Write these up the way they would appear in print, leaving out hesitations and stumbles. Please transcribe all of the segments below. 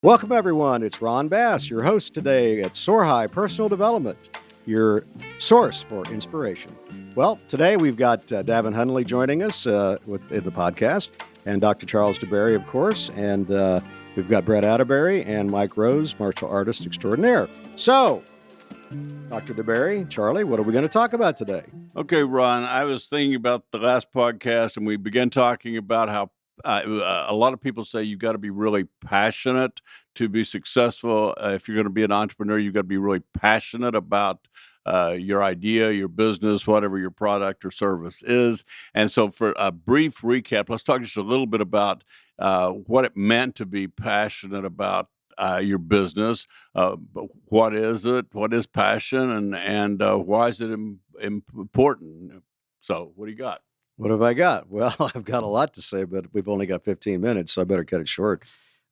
Welcome, everyone. It's Ron Bass, your host today at Soar High Personal Development, your source for inspiration. Well, today we've got Davin Hunley joining us in the podcast, and Dr. Charles DeBerry, of course, and we've got Brett Atterbury and Mike Rose, martial artist extraordinaire. So, Dr. DeBerry, Charlie, what are we going to talk about today? Okay, Ron, I was thinking about the last podcast, and we began talking about how a lot of people say you've got to be really passionate to be successful. If you're going to be an entrepreneur, you've got to be really passionate about your idea, your business, whatever your product or service is. And so, for a brief recap, let's talk just a little bit about what it meant to be passionate about your business. What is it? What is passion? And why is it important? So, what do you got? What have I got? Well, I've got a lot to say, but we've only got 15 minutes, so I better cut it short.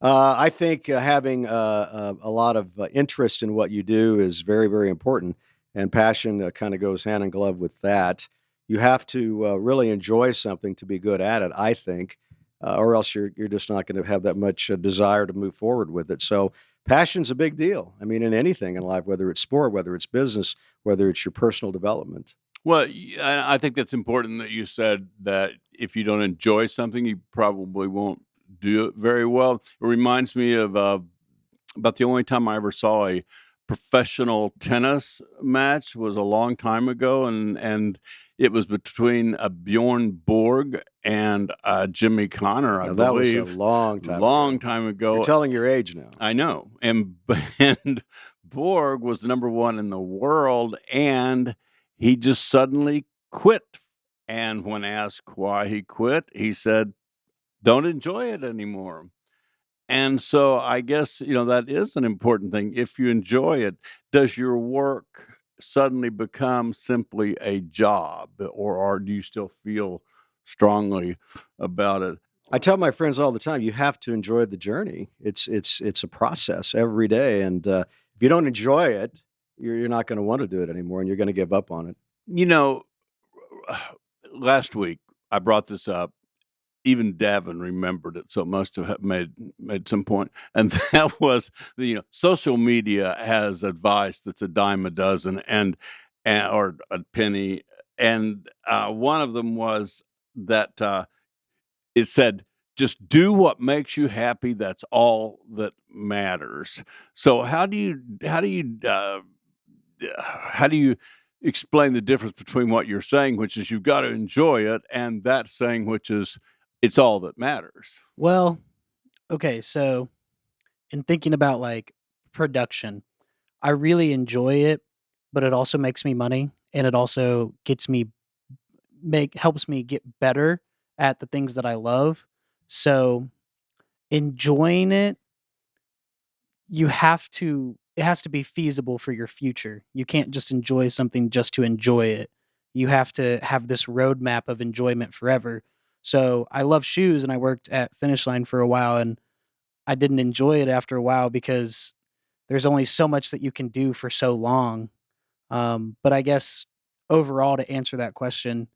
I think having a lot of interest in what you do is very, very important, and passion kind of goes hand in glove with that. You have to really enjoy something to be good at it, I think, or else you're just not going to have that much desire to move forward with it. So, passion's a big deal. I mean, in anything in life, whether it's sport, whether it's business, whether it's your personal development. Well, I think that's important that you said that if you don't enjoy something, you probably won't do it very well. It reminds me of about the only time I ever saw a professional tennis match was a long time ago, and it was between Bjorn Borg and Jimmy Connor, I Now, that was a believe. long time Long ago. time You're ago. telling your age now. I know, and Borg was number one in the world, and he just suddenly quit. And when asked why he quit, he said, "Don't enjoy it anymore." And so I guess, that is an important thing. If you enjoy it, does your work suddenly become simply a job, or do you still feel strongly about it? I tell my friends all the time, you have to enjoy the journey. It's a process every day, and if you don't enjoy it, you're not going to want to do it anymore, and you're going to give up on it. You know, last week I brought this up. Even Davin remembered it, so it must have made some point. And that was social media has advice that's a dime a dozen, and or a penny. And one of them was that it said, "Just do what makes you happy. That's all that matters." So how do you explain the difference between what you're saying, which is you've got to enjoy it, and that saying, which is it's all that matters? Well, okay, so in thinking about like production, I really enjoy it, but it also makes me money and it also gets me make helps me get better at the things that I love. So enjoying it, it has to be feasible for your future. You can't just enjoy something just to enjoy it. You have to have this roadmap of enjoyment forever. So I love shoes and I worked at Finish Line for a while and I didn't enjoy it after a while because there's only so much that you can do for so long. But I guess overall, to answer that question,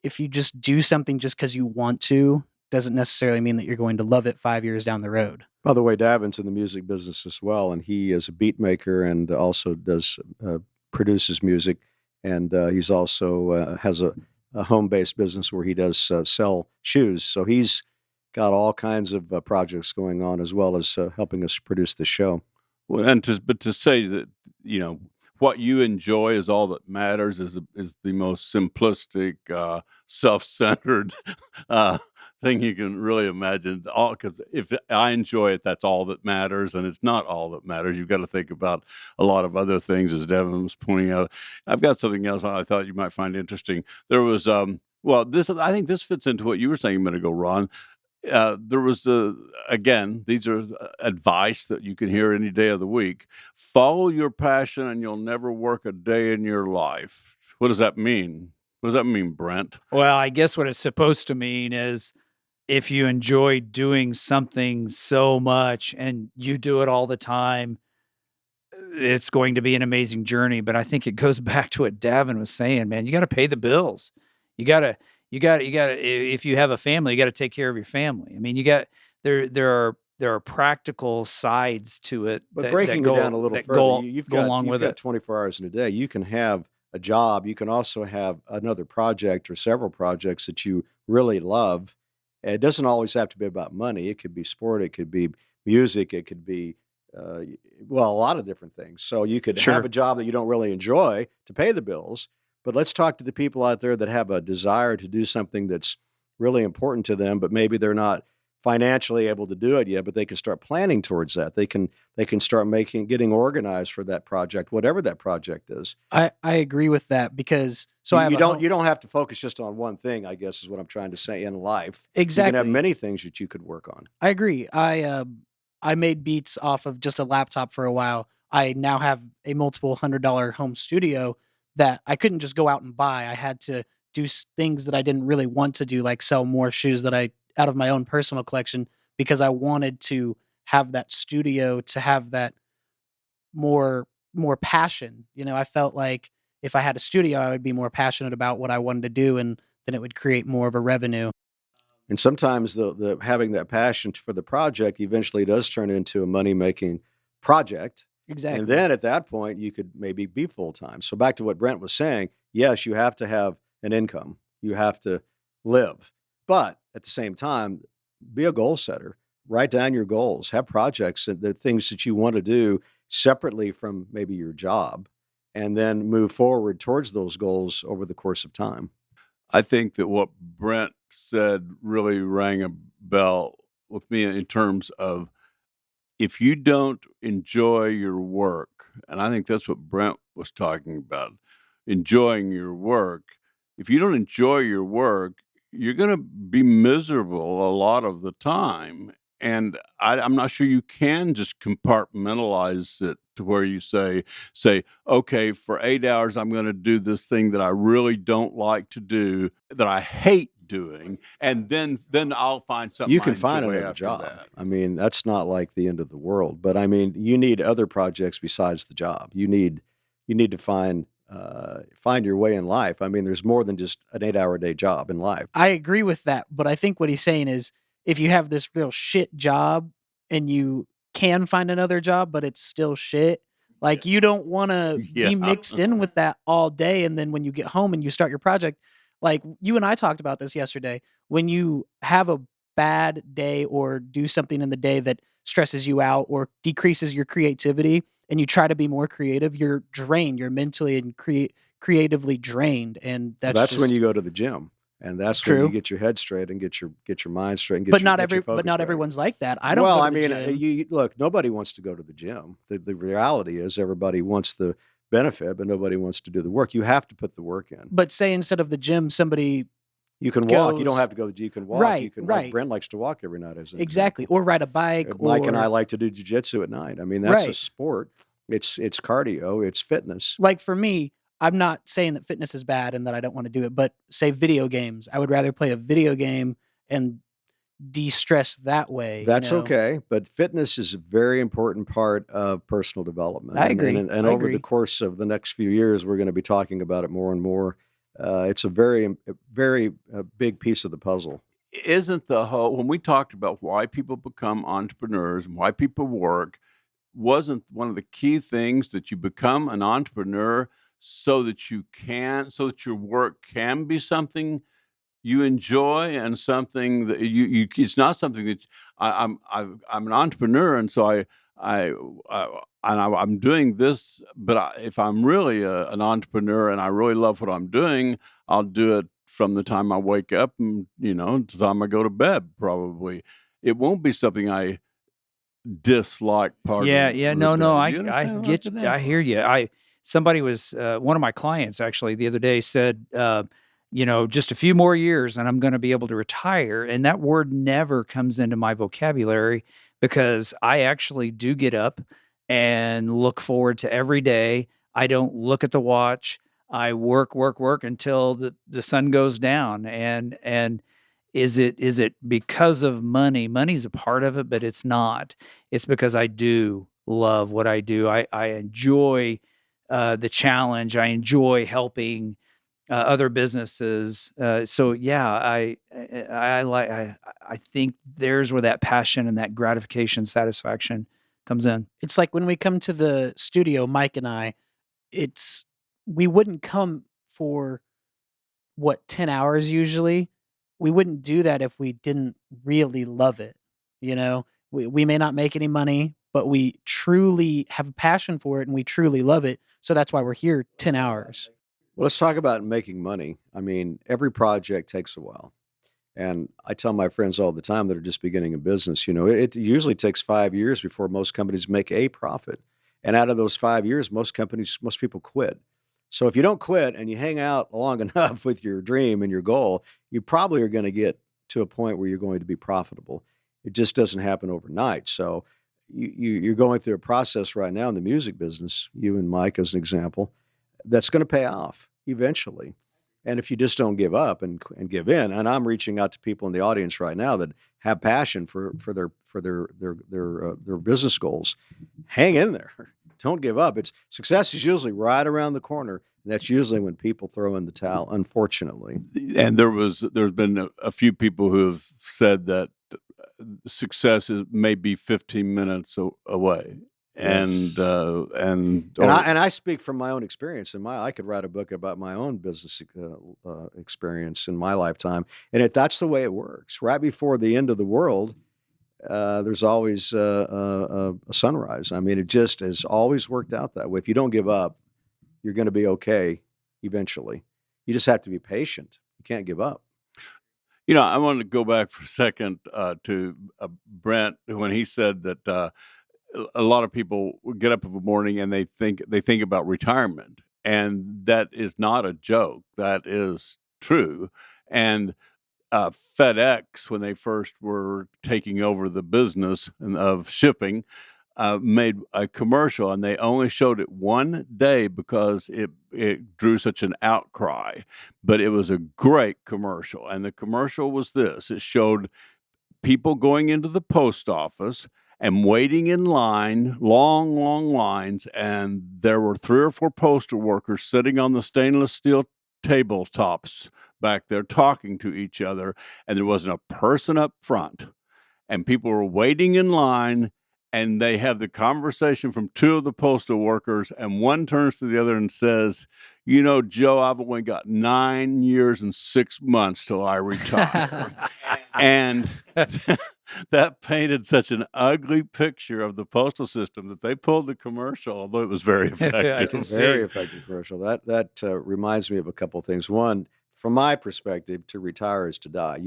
if you just do something just because you want to, doesn't necessarily mean that you're going to love it 5 years down the road. By the way, Davin's in the music business as well, and he is a beat maker and also does produces music, and he's also has a home based business where he does sell shoes. So he's got all kinds of projects going on as well as helping us produce the show. Well, but to say that you know what you enjoy is all that matters is the most simplistic, self-centered uh, thing you can really imagine. All because if I enjoy it, that's all that matters, and it's not all that matters. You've got to think about a lot of other things, as Devin was pointing out. I've got something else I thought you might find interesting. There was well, this I think this fits into what you were saying a minute ago, Ron. There was again, these are advice that you can hear any day of the week. Follow your passion and you'll never work a day in your life. What does that mean? What does that mean, Brent? Well, I guess what it's supposed to mean is if you enjoy doing something so much and you do it all the time, it's going to be an amazing journey. But I think it goes back to what Davin was saying, man. You got to pay the bills. You got to, if you have a family, you got to take care of your family. I mean, there are there are practical sides to it But that breaking it down a little further, you've go along you've with got it. 24 hours in a day. You can have a job. You can also have another project or several projects that you really love. And it doesn't always have to be about money. It could be sport. It could be music. It could be uh, well, a lot of different things. So you could have a Sure. job that you don't really enjoy to pay the bills. But let's talk to the people out there that have a desire to do something that's really important to them, but maybe they're not financially able to do it yet, but they can start planning towards that. They can start getting organized for that project, whatever that project is. I agree with that because so You, I have you a don't home. you don't have to focus just on one thing, I guess is what I'm trying to say in life. You can have Exactly. many things that you could work on. I agree. I made beats off of just a laptop for a while. I now have a multiple $100 home studio that I couldn't just go out and buy. I had to do things that I didn't really want to do, like sell more shoes that I out of my own personal collection because I wanted to have that studio to have that more passion. You know, I felt like if I had a studio, I would be more passionate about what I wanted to do, and then it would create more of a revenue. And sometimes the having that passion for the project eventually does turn into a money making project. And Exactly. then at that point, you could maybe be full time. So back to what Brent was saying, yes, you have to have an income. You have to live. But at the same time, be a goal setter. Write down your goals. Have projects and the things that you want to do separately from maybe your job, and then move forward towards those goals over the course of time. I think that what Brent said really rang a bell with me in terms of if you don't enjoy your work, and I think that's what Brent was talking about, enjoying your work. If you don't enjoy your work, you're going to be miserable a lot of the time. And I'm not sure you can just compartmentalize it to where you say, okay, for 8 hours, I'm going to do this thing that I really don't like to do, that I hate doing, and then I'll find something You I can find enjoy another after job. that. I mean, that's not like the end of the world, but I mean, you need other projects besides the job. You need to find your way in life. I mean, there's more than just an 8-hour day job in life. I agree with that, but I think what he's saying is if you have this real shit job and you can find another job, but it's still shit, like you don't want to Yeah. be mixed in with that all day. And then when you get home and you start your project, like you and I talked about this yesterday, when you have a bad day or do something in the day that stresses you out or decreases your creativity and you try to be more creative, you're drained, you're mentally and creatively drained. And that's That's when just you go to the gym, and that's when you true. get your head straight and get your mind straight and But get your focus not back. everyone's like that. I don't Well, go to I the mean, gym. look. Nobody wants to go to the gym. The reality is, everybody wants the benefit, but nobody wants to do the work. You have to put the work in. But say instead of the gym, somebody You can walk. You don't goes have to go. You can walk. You right, can. Like right, Brent likes to walk every night, as an exactly, example. or ride a bike, Mike and I or like to do jujitsu at night. I mean, that's a right. sport. It's cardio. It's fitness. Like for me, I'm not saying that fitness is bad and that I don't want to do it, but say video games, I would rather play a video game and de-stress that way. That's okay, but fitness is a very important part of personal development, I and agree. and I over the agree. course of the next few years, we're going to be talking about it more and more. It's a very big piece of the puzzle. Isn't the whole when we talked about why people become entrepreneurs and why people work, wasn't one of the key things that you become an entrepreneur so that your work can be something you enjoy and something that you it's not something that I'm an entrepreneur, and so I I'm doing this, but if I'm really an entrepreneur and I really love what I'm doing, I'll do it from the time I wake up and to the time I go to bed. Probably, it won't be something I dislike part Yeah, of yeah, the no, no, day. Do you I understand what I'm get getting you, at? I hear you. Somebody was one of my clients actually the other day said, just a few more years and I'm going to be able to retire, and that word never comes into my vocabulary because I actually do get up and look forward to every day. I don't look at the watch. I work, work, work until the sun goes down, and is it because of money? Money's a part of it, but it's not. It's because I do love what I do. I enjoy the challenge. I enjoy helping other businesses. So yeah, I think there's where that passion and that gratification, satisfaction comes in. It's like when we come to the studio, Mike and I, we wouldn't come for 10 hours usually. We wouldn't do that if we didn't really love it. You know, we may not make any money, but we truly have a passion for it and we truly love it. So that's why we're here 10 hours. Well, let's talk about making money. I mean, every project takes a while. And I tell my friends all the time that are just beginning a business, it usually takes 5 years before most companies make a profit. And out of those 5 years, most people quit. So if you don't quit and you hang out long enough with your dream and your goal, you probably are going to get to a point where you're going to be profitable. It just doesn't happen overnight. So you're going through a process right now in the music business, you and Mike as an example, that's going to pay off eventually. And if you just don't give up and give in, and I'm reaching out to people in the audience right now that have passion for their business goals, hang in there. Don't give up. Success is usually right around the corner. And that's usually when people throw in the towel, unfortunately. And there's been a few people who have said that success is maybe 15 minutes away. Yes. And I speak from my own experience. I could write a book about my own business experience in my lifetime, and that's the way it works. Right before the end of the world, there's always a sunrise. I mean, it just has always worked out that way. If you don't give up, you're going to be okay eventually. You just have to be patient. You can't give up. I want to go back for a second to Brent when he said that. A lot of people get up in the morning and they think about retirement, and that is not a joke. That is true. And FedEx, when they first were taking over the business of shipping, made a commercial, and they only showed it one day because it drew such an outcry. But it was a great commercial, and the commercial was this: it showed people going into the post office and waiting in line, long, long lines, and there were 3 or 4 postal workers sitting on the stainless steel tabletops back there talking to each other, and there wasn't a person up front. And people were waiting in line, and they have the conversation from 2 of the postal workers, and one turns to the other and says, Joe, I've only got 9 years and 6 months till I retire. And that painted such an ugly picture of the postal system that they pulled the commercial, although it was very effective. Very effective commercial. That reminds me of a couple of things. One, from my perspective, to retire is to die.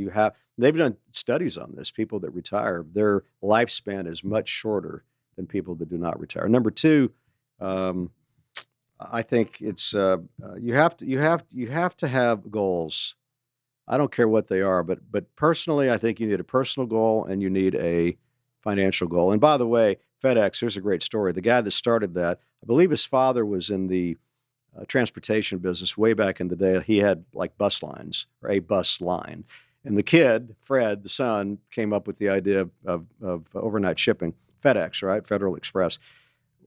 They've done studies on this. People that retire, their lifespan is much shorter than people that do not retire. Number two, I think it's you have to have goals. I don't care what they are, but personally, I think you need a personal goal and you need a financial goal. And by the way, FedEx, here's a great story. The guy that started that, I believe his father was in the transportation business way back in the day. He had like bus lines or a bus line. And the kid, Fred, the son, came up with the idea of overnight shipping, FedEx, right? Federal Express.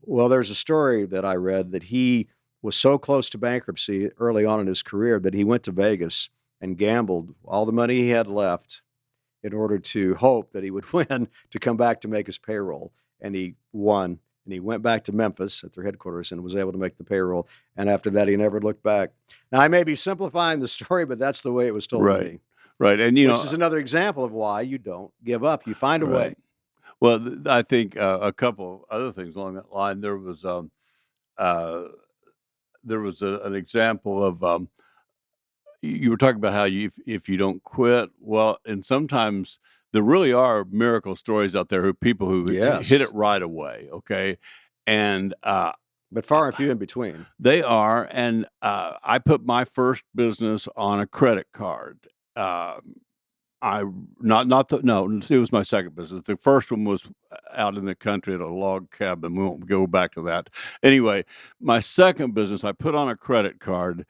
Well, there's a story that I read that he was so close to bankruptcy early on in his career that he went to Vegas and gambled all the money he had left in order to hope that he would win to come back to make his payroll. And he won. And he went back to Memphis at their headquarters and was able to make the payroll. And after that, he never looked back. Now, I may be simplifying the story, but that's the way it was told to me. Right. And, which is another example of why you don't give up. You find a way. Well, I think a couple other things along that line. There was an example of you were talking about how if you don't quit, well, and sometimes there really are miracle stories out there of people who hit it right away. Okay, and but far and few in between. They are, and I put my first business on a credit card. It was my second business. The first one was out in the country at a log cabin. We won't go back to that. Anyway, my second business, I put on a credit card,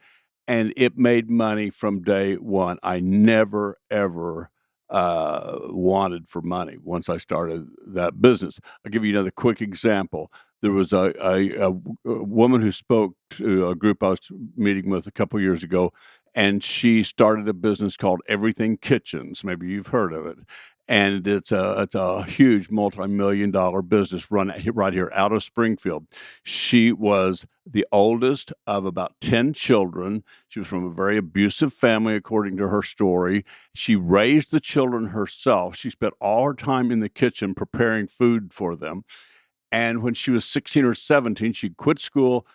and it made money from day one. I never, ever wanted for money once I started that business. I'll give you another quick example. there was a woman who spoke to a group I was meeting with a couple years ago, and she started a business called Everything Kitchens. Maybe you've heard of it. And it's a huge multi-million-dollar business run right here out of Springfield. She was the oldest of about 10 children. She was from a very abusive family, according to her story. She raised the children herself. She spent all her time in the kitchen preparing food for them. And when she was 16 or 17, she quit school.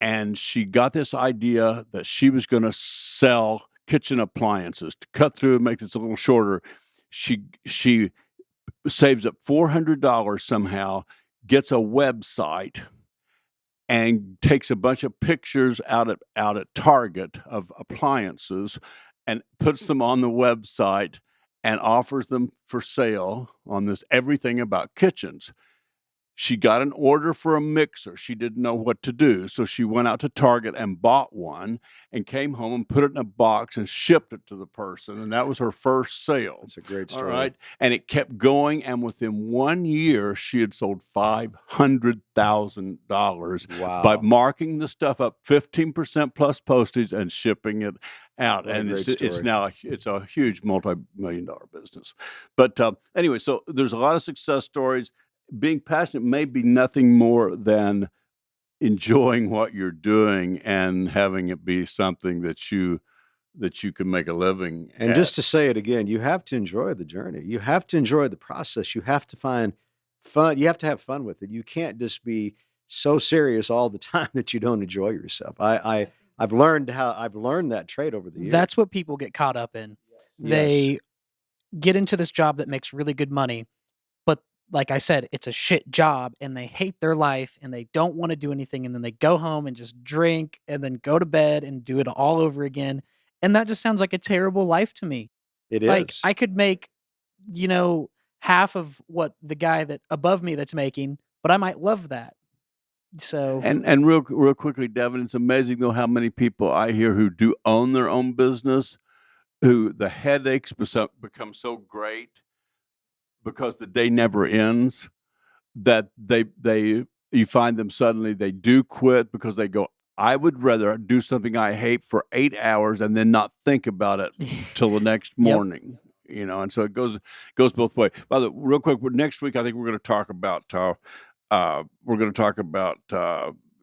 And she got this idea that she was going to sell kitchen appliances. To cut through and make this a little shorter, she saves up $400 somehow, gets a website, and takes a bunch of pictures out at Target of appliances and puts them on the website and offers them for sale on this Everything About Kitchens. She got an order for a mixer. She didn't know what to do, so she went out to Target and bought one and came home and put it in a box and shipped it to the person, and that was her first sale. That's a great All story. right, and it kept going, and within 1 year, she had sold $500,000 Wow. by marking the stuff up 15% plus postage and shipping it out. What a And great it's story. now it's a huge multi-million-dollar business. But anyway, so there's a lot of success stories. Being passionate may be nothing more than enjoying what you're doing and having it be something that you can make a living And at. just to say it again, you have to enjoy the journey. You have to enjoy the process. You have to find fun. You have to have fun with it. You can't just be so serious all the time that you don't enjoy yourself. I've learned that trait over the years. That's what people get caught up in. Yes. They get into this job that makes really good money, but like I said, it's a shit job and they hate their life and they don't want to do anything, and then they go home and just drink and then go to bed and do it all over again. And that just sounds like a terrible life to me. It is. Like I could make, half of what the guy that above me that's making, but I might love that. So And real quickly, Devin, it's amazing though how many people I hear who do own their own business, who the headaches become so great because the day never ends, that you find them suddenly they do quit because they go, I would rather do something I hate for 8 hours and then not think about it till the next Yep. morning. And so it goes both ways. By the way, real quick, next week I think we're going to talk about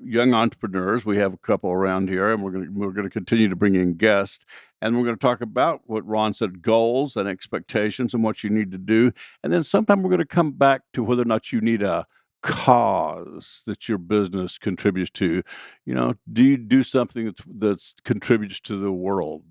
young entrepreneurs. We have a couple around here, and we're going to continue to bring in guests, and we're going to talk about what Ron said: goals and expectations, and what you need to do. And then sometime we're going to come back to whether or not you need a cause that your business contributes to. Do you do something that contributes to the world?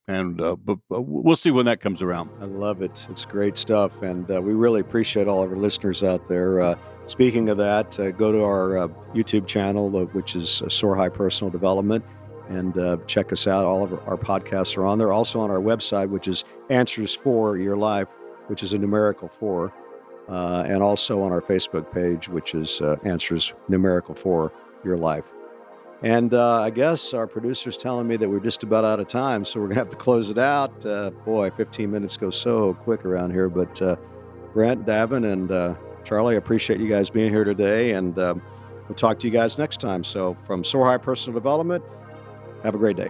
And but we'll see when that comes around. I love it. It's great stuff, and we really appreciate all of our listeners out there. Speaking of that, go to our YouTube channel, which is Soar High Personal Development, and check us out. All of our podcasts are on there. Also on our website, which is Answers for Your Life, which is a numerical 4, and also on our Facebook page, which is Answers numerical for Your Life. And I guess our producer's telling me that we're just about out of time, so we're going to have to close it out. Boy, 15 minutes go so quick around here. But Brent, Davin, and Charlie, I appreciate you guys being here today, and we'll talk to you guys next time. So from Soar High Personal Development, have a great day.